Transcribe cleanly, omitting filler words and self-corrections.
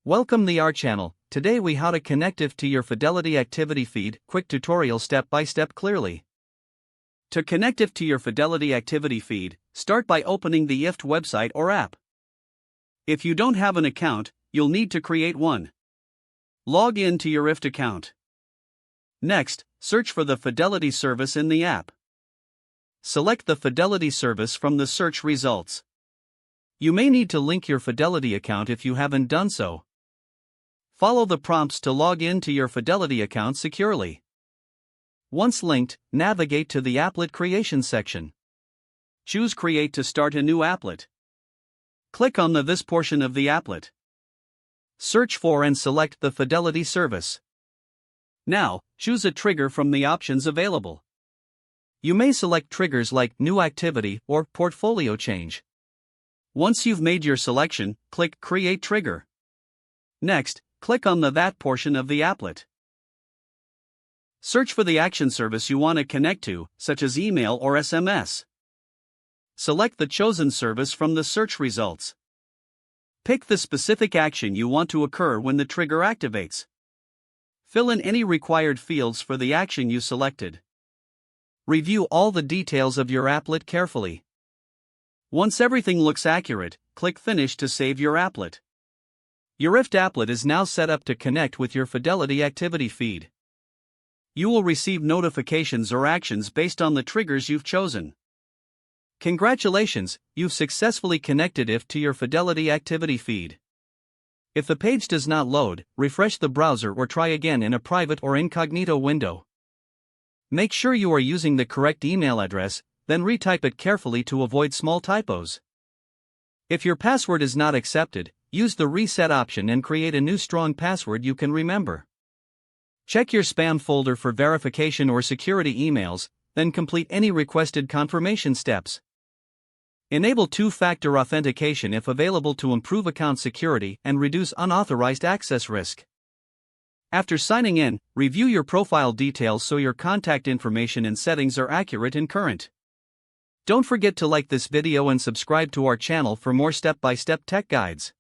Welcome to our channel. Today we how to connect IFTTT to your Fidelity activity feed. Quick tutorial step by step clearly. To connect IFTTT to your Fidelity activity feed, start by opening the IFTTT website or app. If you don't have an account, you'll need to create one. Log in to your IFTTT account. Next, search for the Fidelity service in the app. Select the Fidelity service from the search results. You may need to link your Fidelity account if you haven't done so. Follow the prompts to log in to your Fidelity account securely. Once linked, navigate to the Applet Creation section. Choose Create to start a new applet. Click on this portion of the applet. Search for and select the Fidelity service. Now, choose a trigger from the options available. You may select triggers like New Activity or Portfolio Change. Once you've made your selection, click Create Trigger. Next, click on that portion of the applet. Search for the action service you want to connect to, such as email or SMS. Select the chosen service from the search results. Pick the specific action you want to occur when the trigger activates. Fill in any required fields for the action you selected. Review all the details of your applet carefully. Once everything looks accurate, click Finish to save your applet. Your IFTTT applet is now set up to connect with your Fidelity activity feed. You will receive notifications or actions based on the triggers you've chosen. Congratulations, you've successfully connected IFTTT to your Fidelity activity feed. If the page does not load, refresh the browser or try again in a private or incognito window. Make sure you are using the correct email address, then retype it carefully to avoid small typos. If your password is not accepted, use the reset option and create a new strong password you can remember. Check your spam folder for verification or security emails, then complete any requested confirmation steps. Enable two-factor authentication if available to improve account security and reduce unauthorized access risk. After signing in, review your profile details so your contact information and settings are accurate and current. Don't forget to like this video and subscribe to our channel for more step-by-step tech guides.